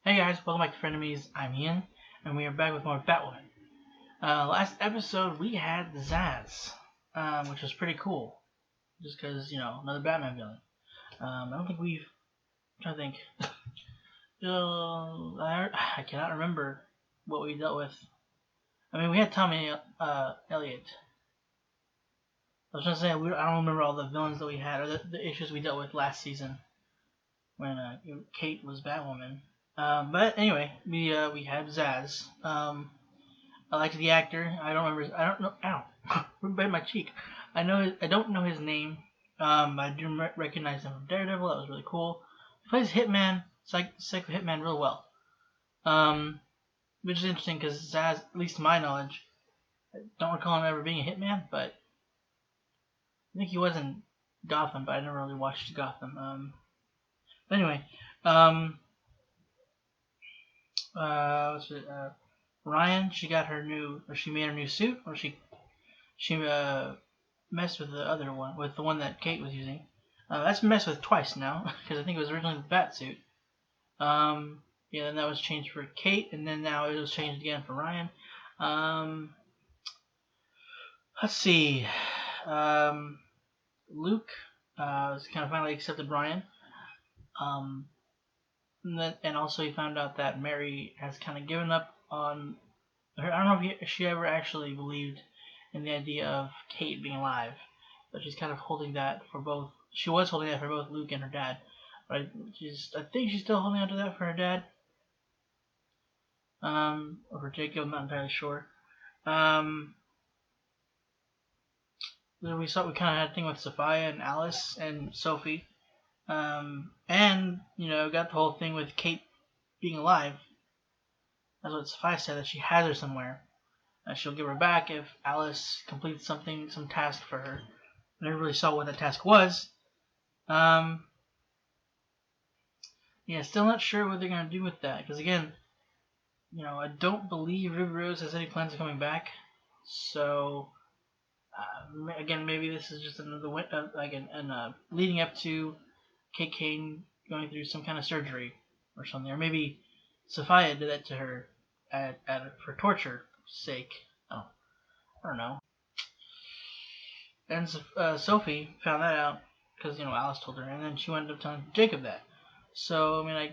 Hey guys, welcome back to Frenemies. I'm Ian, and we are back with more Batwoman. Last episode we had Zaz, which was pretty cool, just because, another Batman villain. I don't think we've, I'm trying to think, I cannot remember what we dealt with. I mean, we had Tommy Elliott. I was trying to say, I don't remember all the villains that we had, or the issues we dealt with last season, when Kate was Batwoman. But anyway, we had Zaz. I liked the actor. I don't remember. I don't know. Ow! Bit my cheek. I don't know his name. But I do recognize him from Daredevil. That was really cool. He plays Hitman, Psycho Hitman, real well. Which is interesting because Zaz, at least to my knowledge, I don't recall him ever being a Hitman. But I think he was in Gotham, but I never really watched Gotham. But anyway, what's it? Ryan, she made her new suit, or she messed with the other one, with the one that Kate was using. That's been messed with twice now, because I think it was originally the bat suit. Yeah, then that was changed for Kate, and then now it was changed again for Ryan. Let's see. Luke was kind of finally accepted Ryan. And also he found out that Mary has kind of given up on her. I don't know if she ever actually believed in the idea of Kate being alive, but she's kind of holding that for both. She was holding that for both Luke and her dad, but I think she's still holding on to that for her dad, or for Jacob. I'm not entirely sure. Then we kind of had a thing with Sophia and Alice and Sophie, and got the whole thing with Kate being alive. That's what Sophia said, that she has her somewhere. She'll give her back if Alice completes some task for her. I never really saw what that task was. Yeah, still not sure what they're going to do with that. Because again, I don't believe Ruby Rose has any plans of coming back. So, again, maybe this is just another leading up to Kate Kane going through some kind of surgery or something. Or maybe Sophia did that to her for torture sake. Oh, I don't know. And Sophie found that out because Alice told her, and then she ended up telling Jacob that. So I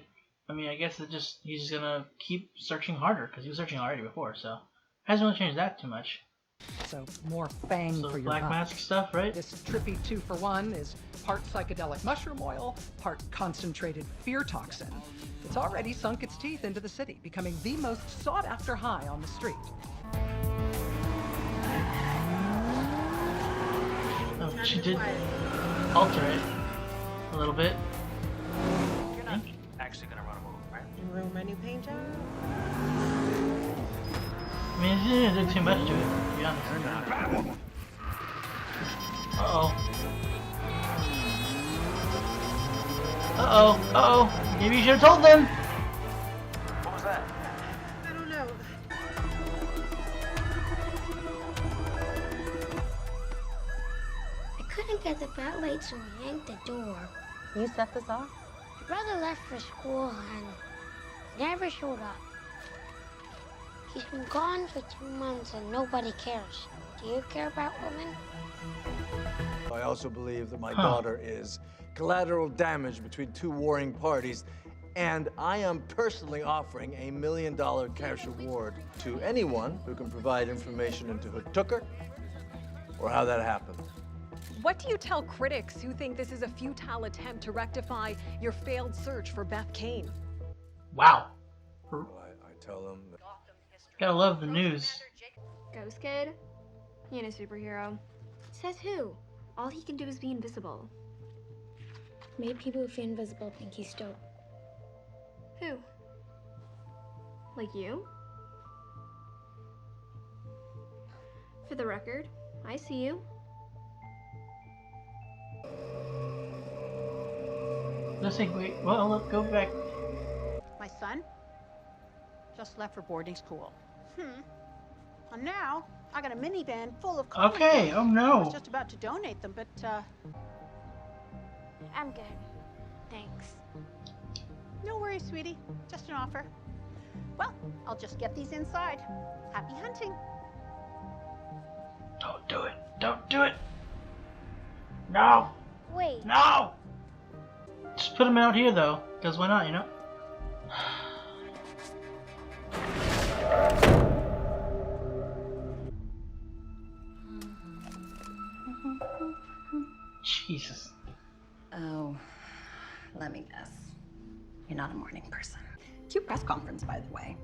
guess he's just gonna keep searching harder because he was searching already before. So hasn't really changed that too much. So more fang for your Black buck. Mask stuff, right? This trippy 2-for-1 is part psychedelic mushroom oil, part concentrated fear toxin. It's already sunk its teeth into the city, becoming the most sought-after high on the street. Oh, she did alter it a little bit. You're not actually gonna run a move, right? Ruin my new paint job? I mean, it didn't do too much to it, to be honest. Uh-oh. Maybe you should have told them. What was that? I don't know. I couldn't get the bat light, so I yanked the door. You set this off? My brother left for school and never showed up. He's been gone for 2 months and nobody cares. Do you care about women? I also believe that my daughter is collateral damage between two warring parties, and I am personally offering a $1 million cash reward to anyone who can provide information into who took her or how that happened. What do you tell critics who think this is a futile attempt to rectify your failed search for Beth Kane? Wow. Well, I tell them that Gotta love the news. Ghost Kid? He ain't a superhero. Says who? All he can do is be invisible. Maybe people who feel invisible think he's dope. Who? Like you? For the record, I see you. Let's say, wait, well, look, go back. My son just left for boarding school. And now I got a minivan full of comic Okay, books. oh I no. was just about to donate them, but I'm good. Thanks. No worries, sweetie. Just an offer. Well, I'll just get these inside. Happy hunting. Don't do it. Don't do it. No. Wait. No. Just put him out here though, because why not? You know. Jesus. Oh, let me guess. You're not a morning person. Cute press conference, by the way.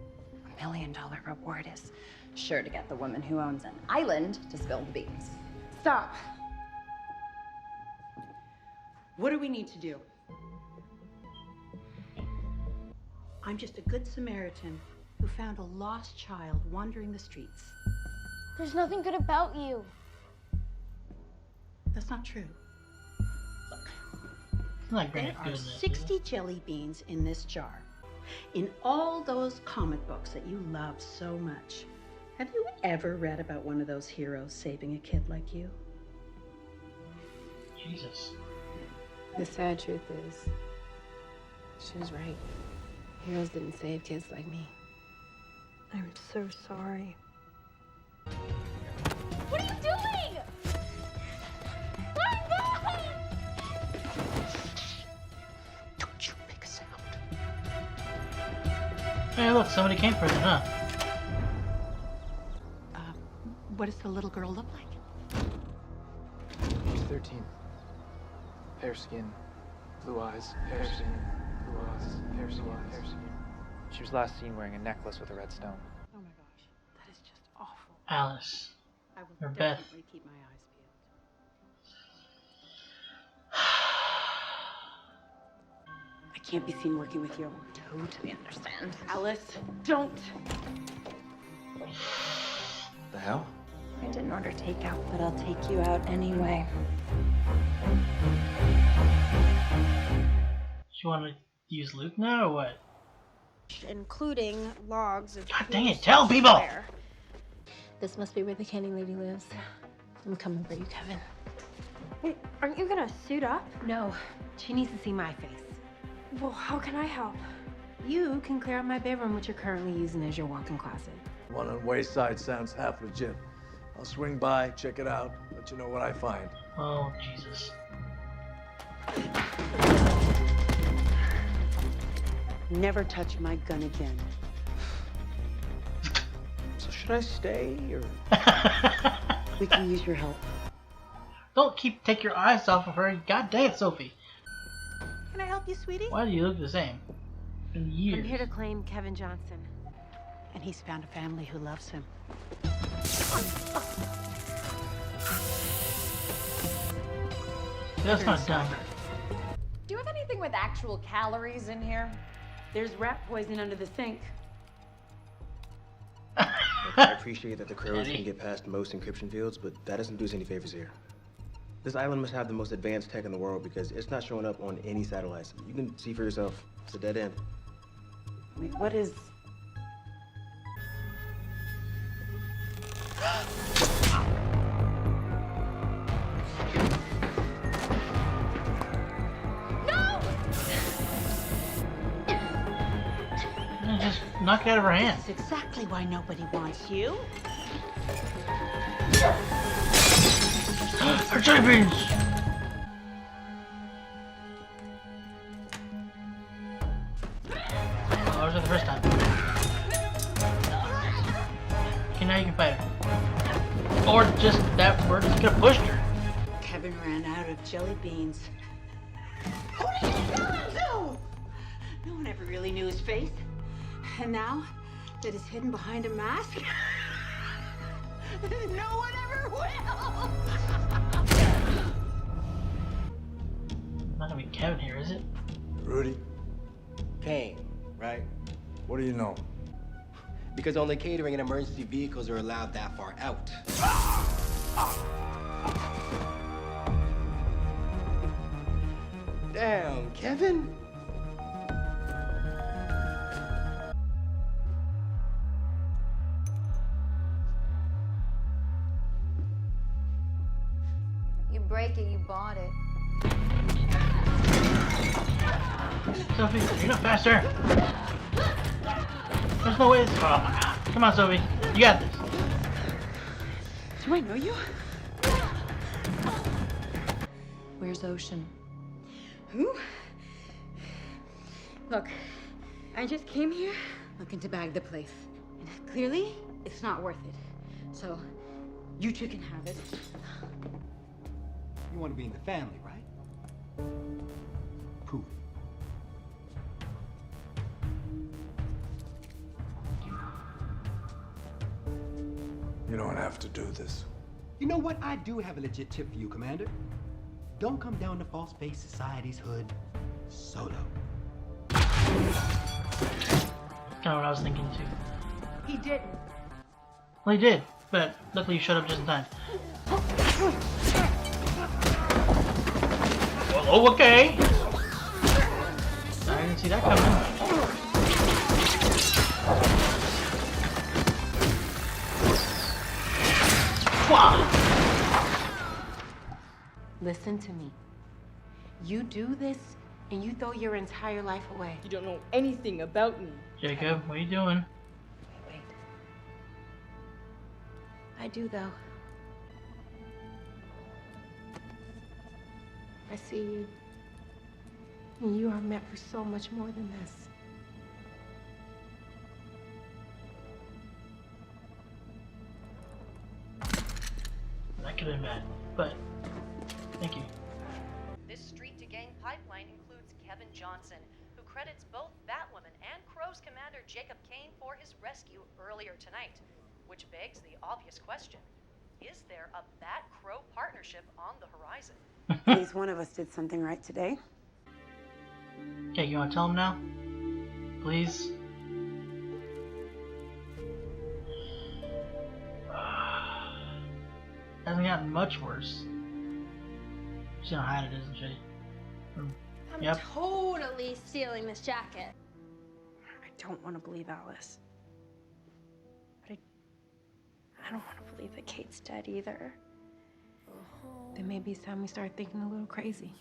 $1 million reward is sure to get the woman who owns an island to spill the beans. Stop. What do we need to do? I'm just a good Samaritan who found a lost child wandering the streets. There's nothing good about you. That's not true. Like There are 60 jelly beans in this jar. In all those comic books that you love so much. Have you ever read about one of those heroes saving a kid like you? Jesus. The sad truth is, she was right. Heroes didn't save kids like me. I'm so sorry. What are you doing? Let go! Don't you make a sound. Hey, look, somebody came for it, huh? What does the little girl look like? She's 13. Fair skin, blue eyes, fair skin, blue eyes, fair skin, fair skin. She was last seen wearing a necklace with a red stone. Oh my gosh, that is just awful. Alice. I will Or Beth. definitely keep my eyes peeled. I can't be seen working with you. Totally understand. Alice, don't. The hell? I didn't order takeout, but I'll take you out anyway. You want to use Luke now or what? Including logs of. God dang it! Tell people. This must be where the candy lady lives. I'm coming for you, Kevin. Wait, aren't you gonna suit up? No, she needs to see my face. Well, how can I help? You can clear out my bedroom, which you're currently using as your walk-in closet. One on Wayside sounds half legit. I'll swing by, check it out, let you know what I find. Oh Jesus. Never touch my gun again. So should I stay or? We can use your help. Don't take your eyes off of her. God dang it, Sophie. Can I help you, sweetie? Why do you look the same? In years. I'm here to claim Kevin Johnson. And he's found a family who loves him. That's not dumb. Do you have anything with actual calories in here? There's rat poison under the sink. I appreciate that the crows can get past most encryption fields, but that doesn't do us any favors here. This island must have the most advanced tech in the world because it's not showing up on any satellites. You can see for yourself. It's a dead end. Wait, what is... Just knock it out of her hand. That's exactly why nobody wants you. Her jelly beans! Oh, that was the first time. Okay, now you can fight her. Or just that bird just could have pushed her. Kevin ran out of jelly beans. Who did he sell them to? No one ever really knew his face. And now that he's hidden behind a mask, no one ever will. Not gonna be Kevin here, is it? Rudy, Kane, right? what do you know? Because only catering and emergency vehicles are allowed that far out. Damn, Kevin. You break it, you bought it. Sophie, you're not faster. There's no way. Oh my god. Come on, Sophie. You got this. Do I know you? Where's Ocean? Who? Look, I just came here looking to bag the place. And clearly, it's not worth it. So, you two can have it. You want to be in the family, right? Prove it. You don't have to do this. You know what? I do have a legit tip for you, Commander. Don't come down to False Face Society's hood solo. Kind of what I was thinking too. He didn't. Well, he did, but luckily you showed up just in time. Oh, okay. I didn't see that coming. Listen to me. You do this, and you throw your entire life away. You don't know anything about me. Jacob, what are you doing? Wait. I do, though. I see you. And you are meant for so much more than this. That could have been bad, but thank you. This street-to-gang pipeline includes Kevin Johnson, who credits both Batwoman and Crow's commander Jacob Kane for his rescue earlier tonight, which begs the obvious question: is there a Bat-Crow partnership on the horizon? At least one of us did something right today. Okay, you want to tell him now? Please? Hasn't gotten much worse. She's gonna hide it, isn't she? I'm totally stealing this jacket. I don't want to believe Alice. But I don't want to believe that Kate's dead either. Then maybe it's time we start thinking a little crazy.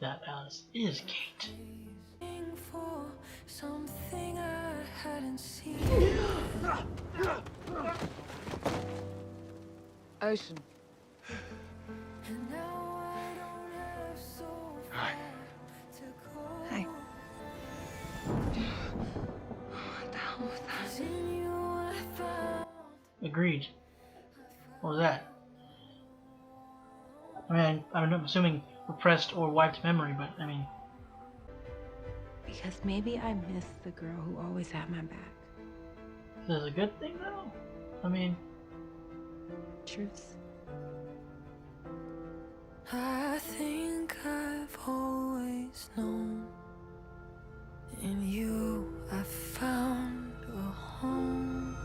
That Alice is Kate. For something I hadn't seen. Ocean. And now I don't have so far to go. Hi. What the hell was that? In you I found Agreed. What was that? I mean, I'm assuming repressed or wiped memory, but I mean... Because maybe I missed the girl who always had my back. This is a good thing, though? I mean... Truth. I think I've always known. In you I found a home.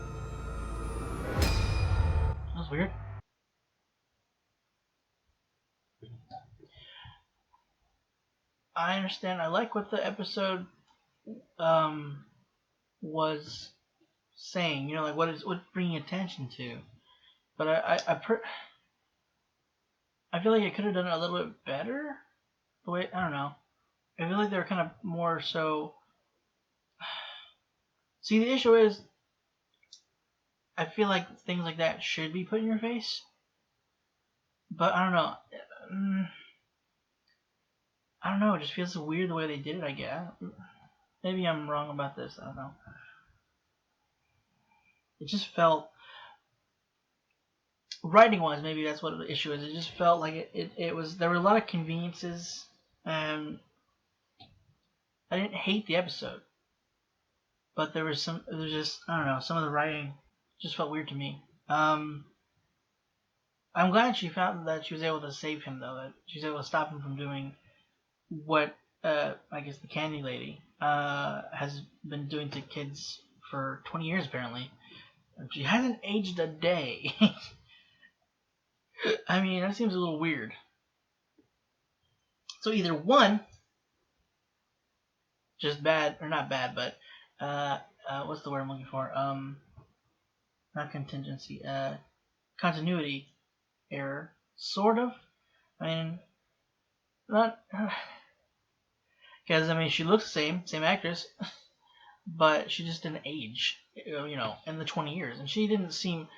That was weird. I understand. I like what the episode was saying. You know, like what bringing attention to. But I feel like it could have done it a little bit better. The way, I don't know. I feel like they were kind of more so. See, the issue is, I feel like things like that should be put in your face. But I don't know. I don't know. It just feels so weird the way they did it, I guess. Maybe I'm wrong about this. I don't know. It just felt, writing-wise, maybe that's what the issue is. It just felt like it was, there were a lot of conveniences, and I didn't hate the episode. But there was just, I don't know, some of the writing just felt weird to me. I'm glad she found that she was able to save him, though. That she was able to stop him from doing what, I guess the Candy Lady has been doing to kids for 20 years, apparently. She hasn't aged a day. I mean, that seems a little weird. So either one, just bad, or not bad, but, what's the word I'm looking for? Not contingency, continuity error, sort of. I mean, not because I mean she looks the same actress, but she just didn't age, in the 20 years, and she didn't seem,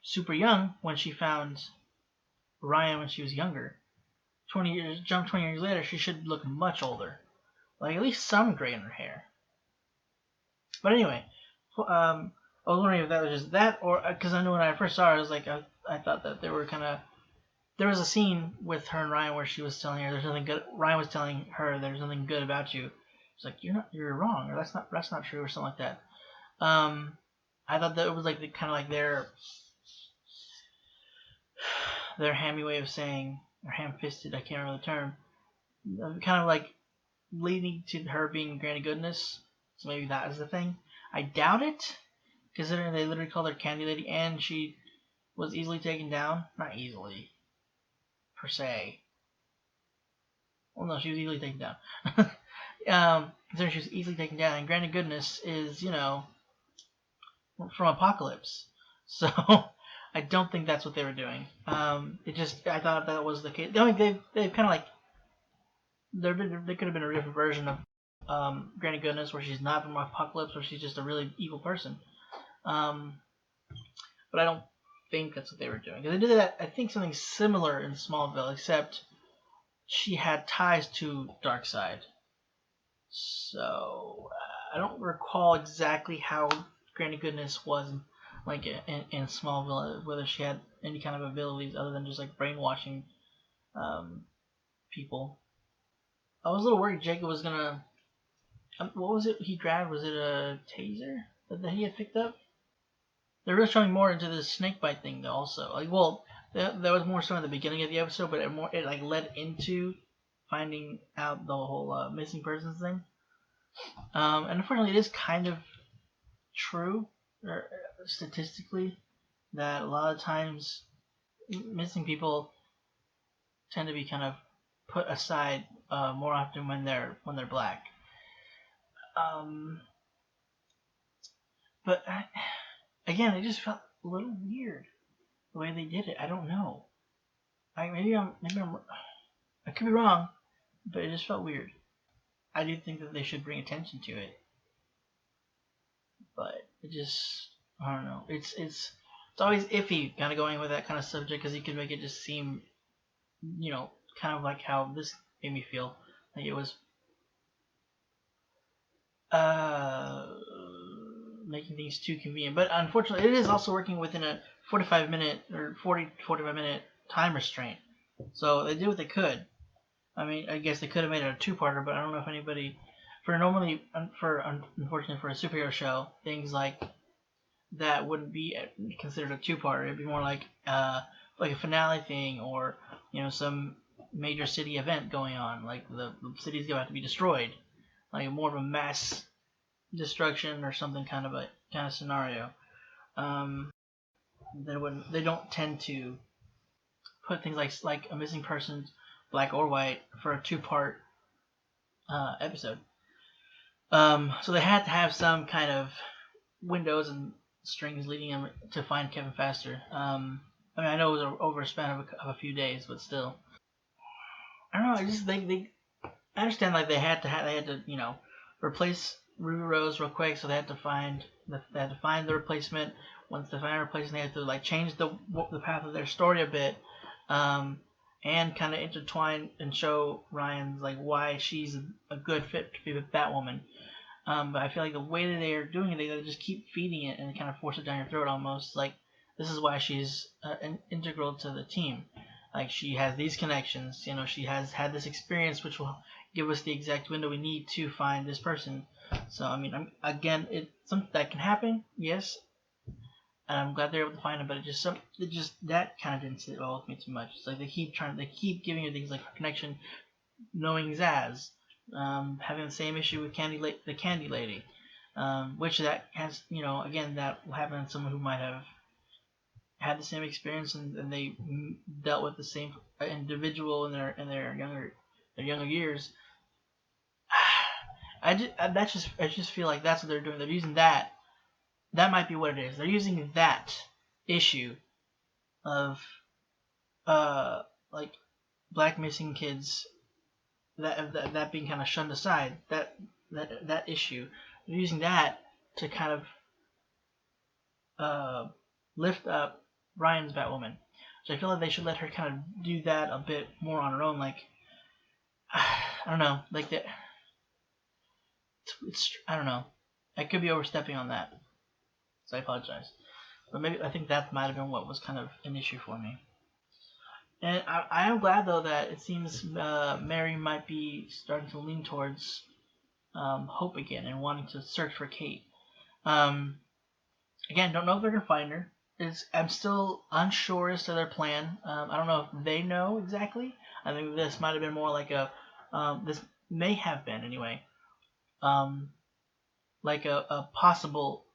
super young when she found Ryan when she was younger. 20 years, jump 20 years later, she should look much older, like at least some gray in her hair. But anyway, I was wondering if that was just that, or because I know when I first saw her, I was like, I thought that they were kind of. There was a scene with her and Ryan where she was telling her there's nothing good. Ryan was telling her there's nothing good about you. She's like, you're wrong, or that's not true, or something like that. I thought that it was like kind of like their hammy way of saying, or ham-fisted, I can't remember the term, kind of like leading to her being Granny Goodness. So maybe that is the thing. I doubt it, considering they literally called her Candy Lady, and she was easily taken down. Not easily, per se. Well, no, she was easily taken down. Considering she was easily taken down, and Granny Goodness is, from Apocalypse. So I don't think that's what they were doing. I thought that was the case. They've kind of like there could have been a different version of Granny Goodness where she's not from Apocalypse, where she's just a really evil person. But I don't think that's what they were doing. Because they did that, I think, something similar in Smallville, except she had ties to Darkseid. So I don't recall exactly how Granny Goodness was like in Smallville, whether she had any kind of abilities other than just like brainwashing people. I was a little worried Jacob was gonna. What was it he grabbed? Was it a taser that he had picked up? They're really showing more into this snake bite thing though. Also, like, well, there was more so in the beginning of the episode, but it like led into finding out the whole missing persons thing. And unfortunately, it is kind of true, or statistically, that a lot of times missing people tend to be kind of put aside more often when they're black. But again, it just felt a little weird the way they did it. I don't know. Maybe I could be wrong, but it just felt weird. I do think that they should bring attention to it, but it just, I don't know. It's always iffy kind of going with that kind of subject, because you can make it just seem, kind of like how this made me feel. Like it was making things too convenient. But unfortunately, it is also working within a 45-minute or 45-minute time restraint. So they did what they could. I mean, I guess they could have made it a two-parter, but I don't know if anybody, unfortunately for a superhero show, things like that wouldn't be considered a two-parter. It'd be more like a finale thing, or some major city event going on, like the city's about to be destroyed, like more of a mass destruction or something kind of scenario. They don't tend to put things like a missing person, black or white, for a two-part episode. So they had to have some kind of windows and strings leading them to find Kevin faster. I mean, I know it was over a span of a few days, but still, I don't know. I just think I understand, like they had to replace Ruby Rose real quick, so they had to find the replacement. Once they find a replacement, they had to like change the path of their story a bit, and kind of intertwine and show Ryan's like why she's a good fit to be with Batwoman. But I feel like the way that they are doing it, they just keep feeding it and kind of force it down your throat almost. Like, this is why she's integral to the team. Like, she has these connections. She has had this experience, which will give us the exact window we need to find this person. So, I mean, again, it's something that can happen, yes. And I'm glad they're able to find him, but that kind of didn't sit well with me too much. It's like they keep giving you things like her connection, knowing Zaz. Having the same issue with the Candy Lady, which that has, again, that will happen to someone who might have had the same experience and they dealt with the same individual in their younger years. I just feel like that's what they're doing. They're using that. That might be what it is. They're using that issue of like black missing kids, that being kind of shunned aside, that issue, they're using that to kind of lift up Ryan's Batwoman. So I feel like they should let her kind of do that a bit more on her own. Like, I don't know, like that. It's I don't know. I could be overstepping on that, so I apologize. But maybe I think that might have been what was kind of an issue for me. And I am glad though that it seems Mary might be starting to lean towards hope again and wanting to search for Kate. Again, don't know if they're gonna find her. I'm still unsure as to their plan. I don't know if they know exactly. I think this might have been more like this may have been anyway, like a possible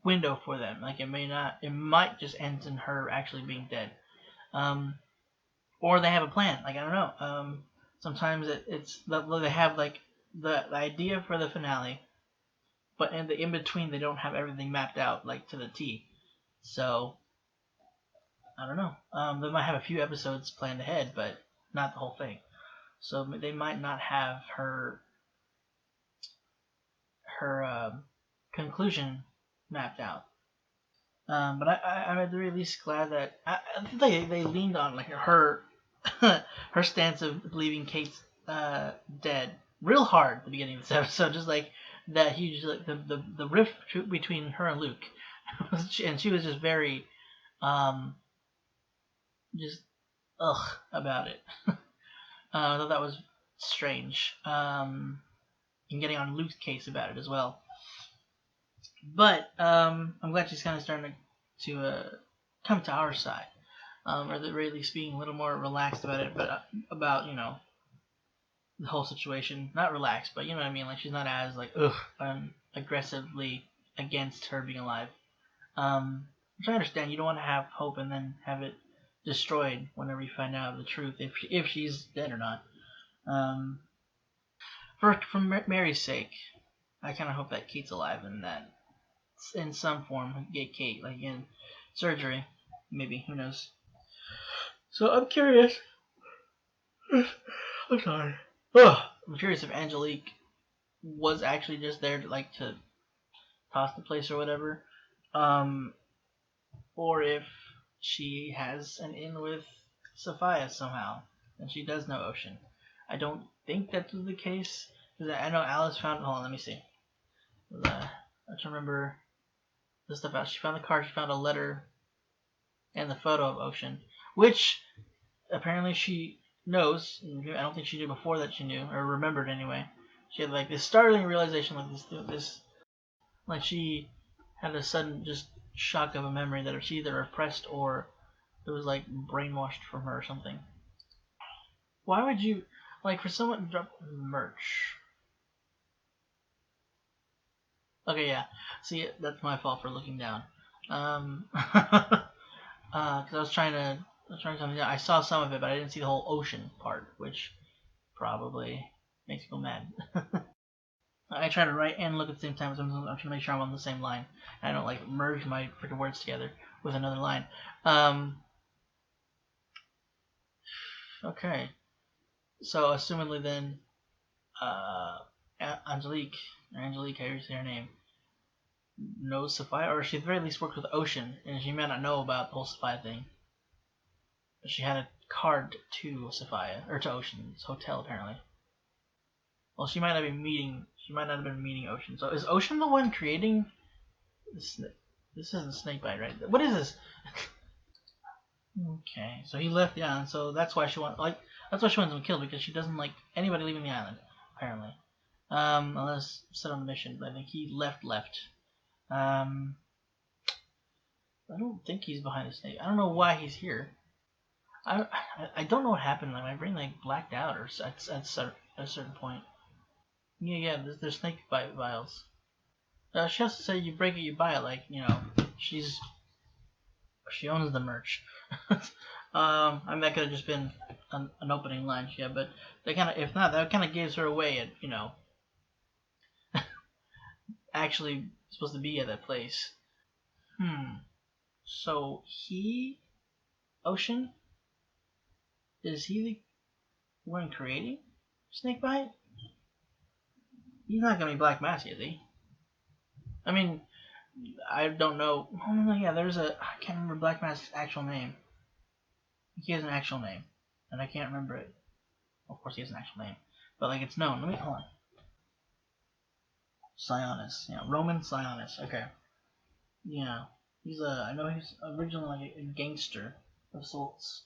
window for them. Like it might just end in her actually being dead. Or they have a plan. Like I don't know. Sometimes it's they have like the idea for the finale, but in the in between they don't have everything mapped out like to the T. So I don't know. They might have a few episodes planned ahead, but not the whole thing. So they might not have her conclusion mapped out. But I'm at the very least glad that I think they leaned on like her her stance of believing Kate's dead real hard at the beginning of this episode, just like that huge like the rift between her and Luke, and she was just very just about it. I thought that was strange. And getting on Luke's case about it as well. But I'm glad she's kind of starting to come to our side, or at the very least being a little more relaxed about it. But about the whole situation, not relaxed, but you know what I mean. Like she's not as like aggressively against her being alive. Which I understand. You don't want to have hope and then have it destroyed whenever you find out the truth, if she's dead or not. For Mary's sake, I kind of hope that Kate's alive and that in some form get Kate, like in surgery, maybe, who knows. So I'm curious. I'm sorry. I'm curious if Angelique was actually just there to like to toss the place or whatever, or if she has an in with Sophia somehow, and she does know Ocean. I don't think that's the case, because I know Alice found. Hold on, let me see. I have to remember the stuff out. She found the card. She found a letter and the photo of Ocean, which apparently she knows. I don't think she knew before that she knew, or remembered anyway. She had like this startling realization, like this, like she had a sudden just shock of a memory that she either repressed or it was like brainwashed from her or something. Why would you like for someone to drop merch? Okay, yeah. See, that's my fault for looking down. Because I was trying to something down. I saw some of it, but I didn't see the whole Ocean part, which probably makes me go mad. I try to write and look at the same time, so I'm trying to make sure I'm on the same line. I don't like merge my freaking words together with another line. Okay. So assumedly then, Angelique, how you say her name, knows Sophia, or she at the very least worked with Ocean, and she may not know about the whole Sophia thing. But she had a card to Sophia, or to Ocean's hotel apparently. Well, she might not have been meeting Ocean. So is Ocean the one creating this? This isn't Snakebite, right? What is this? Okay, so he left the island, so that's why she wants him killed, because she doesn't like anybody leaving the island, apparently. Unless set on the mission, but I think he left. I don't think he's behind the snake. I don't know why he's here. I don't know what happened. Like my brain like blacked out or at a certain point. Yeah. There's snake bite vials. She has to say you break it, you buy it. Like she owns the merch. I mean that could have just been an opening line, yeah. But they kind of, if not, that kind of gives her away at actually supposed to be at that place. So Ocean is he the one creating Snakebite? He's not gonna be Black Mask, is he? I mean, I don't know. Oh no, yeah, there's a. I can't remember Black Mask's actual name. He has an actual name, and I can't remember it. Of course, he has an actual name, but like it's known. Let me hold on. Sionis, yeah, Roman Sionis. Okay, yeah, he's a. I know he's originally like a gangster of sorts.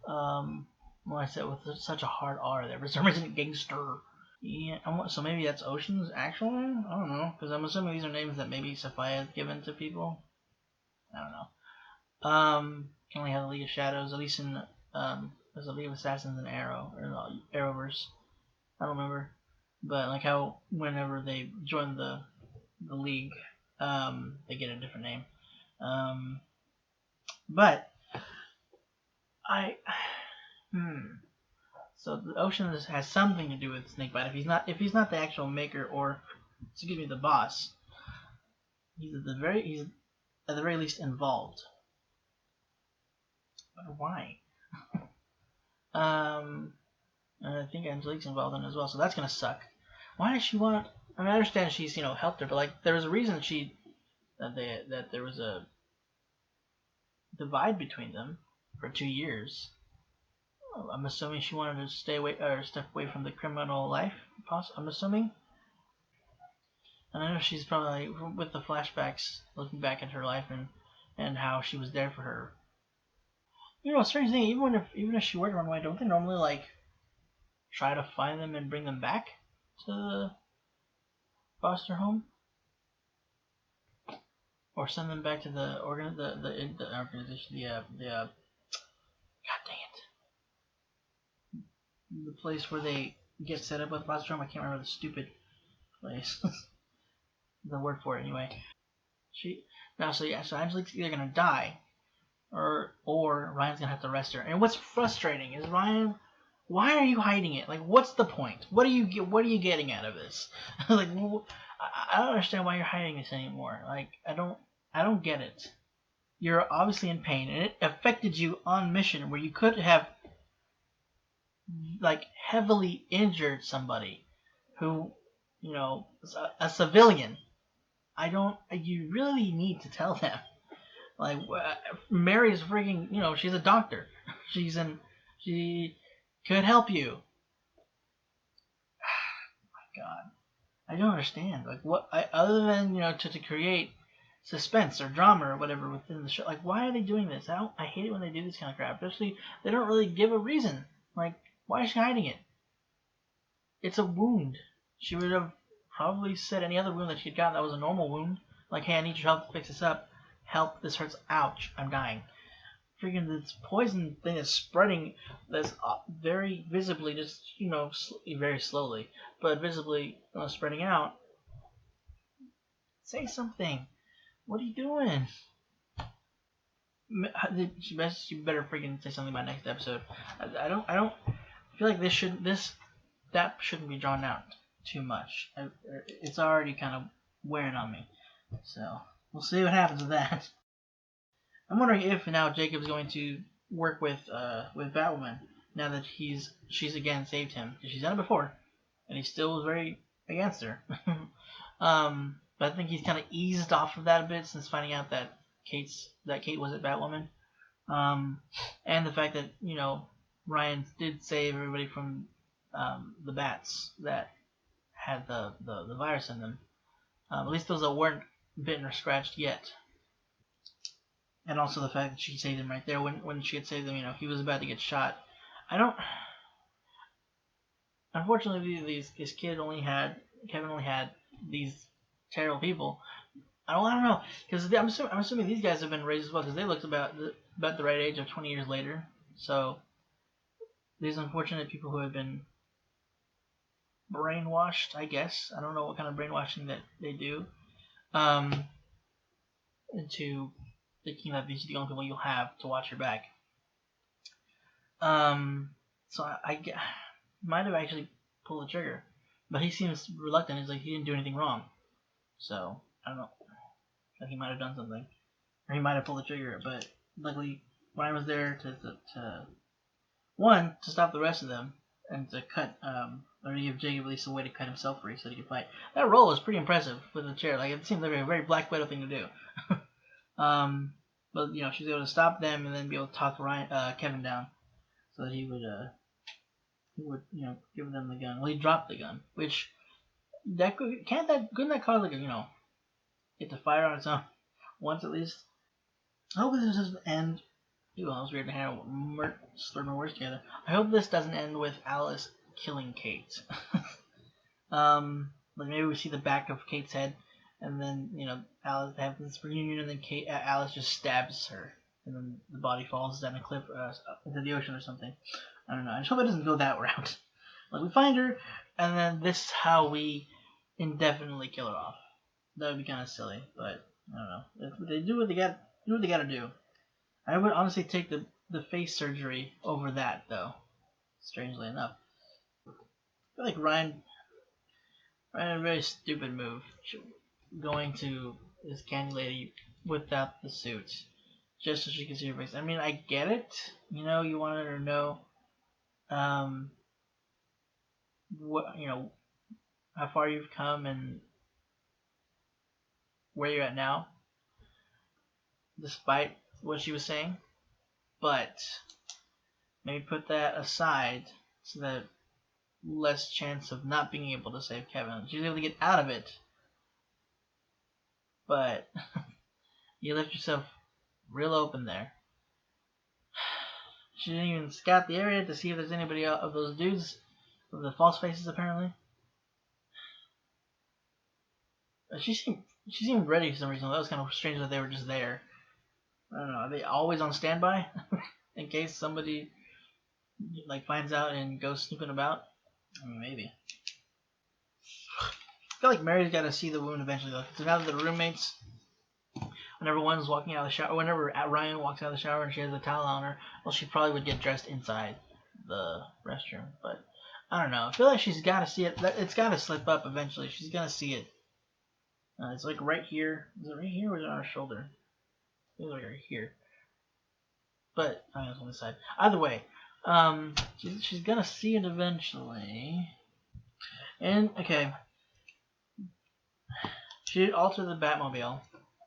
Well, I said with such a hard R there, for some reason, gangster. Yeah, so maybe that's Ocean's actual name? I don't know, because I'm assuming these are names that maybe Sophia has given to people. I don't know. Can only have the League of Shadows, at least in, there's a League of Assassins and Arrow, or Arrowverse. I don't remember. But, like how whenever they join the League, they get a different name. But, so the Ocean has something to do with Snakebite. If he's not the actual maker or, excuse me, the boss, he's at the very least involved. But why? And I think Angelique's involved in it as well, so that's gonna suck. Why does she want? I mean, I understand she's helped her, but like there was a reason that there was a divide between them for 2 years. I'm assuming she wanted to step away from the criminal life. I'm assuming. And I know she's probably like, with the flashbacks, looking back at her life and how she was there for her. Strange thing. Even if she were to run away, don't they normally like try to find them and bring them back to the foster home, or send them back to the organization? God dang it, the place where they get set up with foster home. I can't remember the stupid place. The word for it anyway. So Angelique's either gonna die, or Ryan's gonna have to arrest her. And what's frustrating is Ryan. Why are you hiding it? Like, what's the point? What are you getting out of this? Like, I don't understand why you're hiding this anymore. Like, I don't get it. You're obviously in pain, and it affected you on mission where you could have like heavily injured somebody who, a civilian. You really need to tell them. Like, Mary's freaking, she's a doctor. She could help you. My God, I don't understand. Like, other than to create suspense or drama or whatever within the show. Like, why are they doing this? I hate it when they do this kind of crap. Especially they don't really give a reason. Like, why is she hiding it? It's a wound. She would have probably said any other wound that she'd gotten that was a normal wound. Like, hey, I need your help to fix this up. Help, this hurts. Ouch, I'm dying. Freaking this poison thing is spreading this very visibly, just, very slowly, but visibly spreading out. Say something. What are you doing? She better freaking say something by next episode. I don't feel like that shouldn't be drawn out too much. It's already kind of wearing on me. So we'll see what happens with that. I'm wondering if now Jacob's going to work with Batwoman now that she's again saved him, because she's done it before, and he still was very against her. But I think he's kind of eased off of that a bit since finding out that Kate wasn't Batwoman, and the fact that Ryan did save everybody from the bats that had the virus in them. At least those that weren't bitten or scratched yet. And also the fact that she saved him right there when she had saved him, he was about to get shot. Unfortunately, Kevin only had these terrible people. I don't know, because I'm assuming these guys have been raised as well, because they looked about the right age of 20 years later. So these unfortunate people who have been brainwashed, I guess. I don't know what kind of brainwashing that they do, into thinking that these are the only people you'll have to watch your back. So I might have actually pulled the trigger, but he seems reluctant. He's like, he didn't do anything wrong. So I don't know. Like, he might have done something, or he might have pulled the trigger. But luckily, Ryan was there to One, to stop the rest of them and to cut, or to give Jacob at least a way to cut himself free so he could fight. That role was pretty impressive with the chair. Like, it seemed like a very Black Widow thing to do. But you know, she was able to stop them and then be able to talk Kevin down so that he would you know, give them the gun. Well, he dropped the gun, which couldn't that cause like a, you know, get to fire on its own once at least. I hope this doesn't end. Ew, that was weird to have slur my words together. I hope this doesn't end with Alice killing Kate. Like maybe we see the back of Kate's head, and then you know Alice have this reunion, and then Alice just stabs her, and then the body falls down a cliff into the ocean or something. I don't know. I just hope it doesn't go that route. Like we find her, and then this is how we indefinitely kill her off. That would be kind of silly, but I don't know. If they do what they got to do. I would honestly take the face surgery over that, though. Strangely enough, I feel like Ryan had a very stupid move, going to this candy lady without the suit, just so she could see her face. I mean, I get it. You know, you wanted her to know, what you know, how far you've come and where you're at now, despite what she was saying. But maybe put that aside so that less chance of not being able to save Kevin. She's able to get out of it, but you left yourself real open there. She didn't even scout the area to see if there's anybody else of those dudes, of the false faces apparently. She seemed ready for some reason. That was kind of strange that they were just there. I don't know. Are they always on standby in case somebody like finds out and goes snooping about? I mean, maybe. I feel like Mary's got to see the wound eventually, though. So now that the roommates, whenever one's walking out of the shower, whenever Ryan walks out of the shower and she has a towel on her, well, she probably would get dressed inside the restroom. But I don't know. I feel like she's got to see it. It's got to slip up eventually. She's gonna see it. It's like right here. Is it right here or is it on her shoulder? It's like right here. But I mean, it's on this side. Either way, she's gonna see it eventually. And okay, she altered the Batmobile.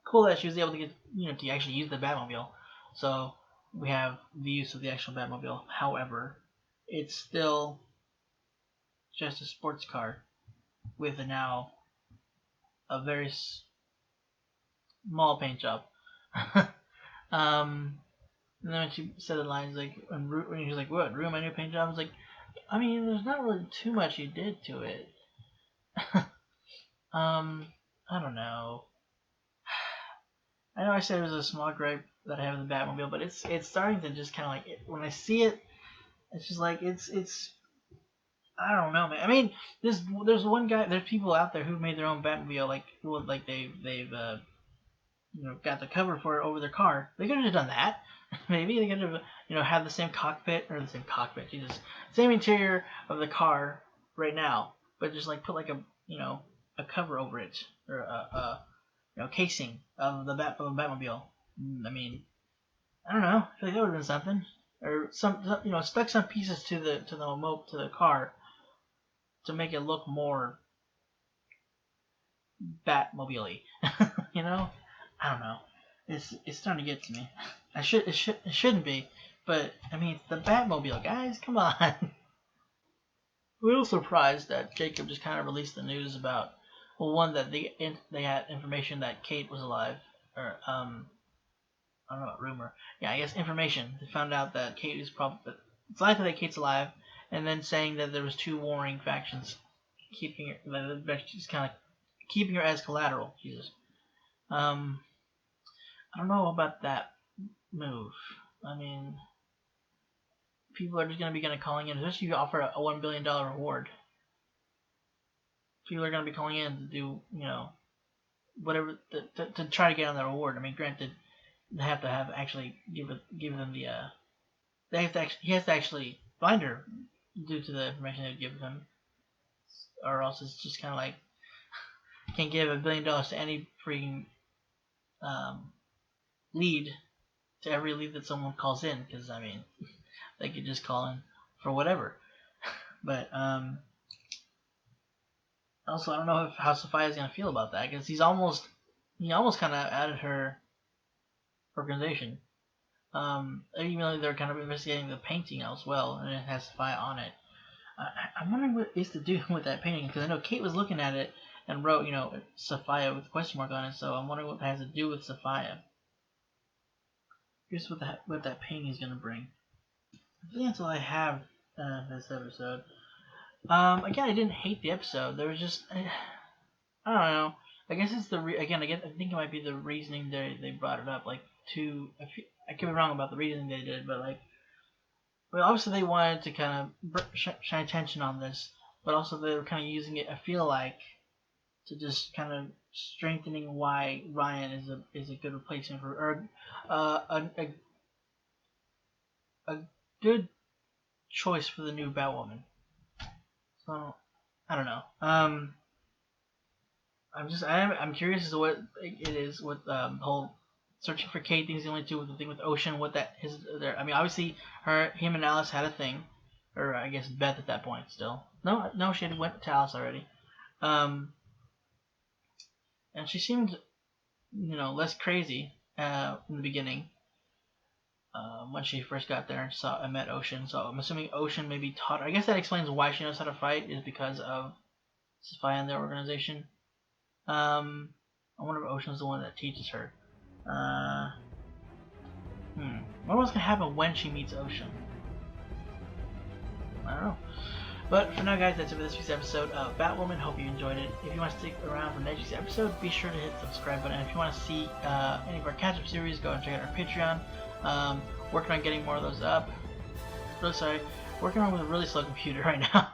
Cool that she was able to get, you know, to actually use the Batmobile. So we have the use of the actual Batmobile. However, it's still just a sports car with now a very small paint job. And then when she said the lines like, when she was like, "What? Ruin my new paint job?" I was like, I mean, there's not really too much you did to it. I don't know. I know I said it was a small gripe that I have in the Batmobile, but it's starting to just kind of like when I see it, it's just like it's. I don't know, man. I mean, there's one guy. There's people out there who made their own Batmobile, like they've you know, got the cover for it over their car. They could have just done that. Maybe they could have, you know, had the same Jesus, same interior of the car right now, but just like put like a, you know, a cover over it or a you know, casing of the Batmobile. I mean, I don't know. I feel like that would have been something, or some you know, stuck some pieces to the car to make it look more Batmobile-y. You know, I don't know. It's starting to get to me. It shouldn't be, but I mean, it's the Batmobile, guys. Come on. A little surprised that Jacob just kind of released the news about, well, one, that they had information that Kate was alive, or I don't know about rumor. Yeah, I guess information. They found out that Kate is probably, it's likely that Kate's alive, and then saying that there was two warring factions keeping her, just kind of keeping her as collateral. Jesus. I don't know about that move. I mean, people are just going to be calling in, especially if you offer a $1 billion reward. People are going to be calling in to do, you know, whatever, to try to get on that reward. I mean, granted, they have to have actually give them the, he has to actually find her due to the information they give him, or else it's just kind of like, can't give $1 billion to any freaking lead, to every lead that someone calls in, because I mean, they could just call in for whatever. But also, I don't know how Sophia's gonna feel about that, because he almost kind of added her organization. Even though they're kind of investigating the painting as well, and it has Sophia on it. I'm wondering what is to do with that painting, because I know Kate was looking at it and wrote, Sophia with a question mark on it. So I'm wondering what that has to do with Sophia. Here's what that painting is gonna bring. I think that's all I have this episode. Again, I didn't hate the episode. There was just, I don't know. I guess it's I think it might be the reasoning they brought it up. Like, I could be wrong about the reasoning they did, but like, well, obviously they wanted to kind of shine attention on this, but also they were kind of using it, I feel like, to just kind of strengthening why Ryan is a good replacement for, or a good choice for the new Batwoman. So I don't know. I'm curious as to what it is with the whole searching for Kate thing's the only two with the thing with Ocean. What that is there? I mean, obviously him and Alice had a thing, or I guess Beth at that point still. No, she had went to Alice already. And she seemed, less crazy in the beginning. When she first got there and met Ocean, so I'm assuming Ocean maybe taught her. I guess that explains why she knows how to fight, is because of Sophia and their organization. I wonder if Ocean's the one that teaches her. What was gonna happen when she meets Ocean? I don't know. But for now, guys, that's it for this week's episode of Batwoman. Hope you enjoyed it. If you want to stick around for next week's episode, be sure to hit the subscribe button. And if you want to see any of our catch-up series, go and check out our Patreon. Working on getting more of those up. Really sorry. Working on with a really slow computer right now.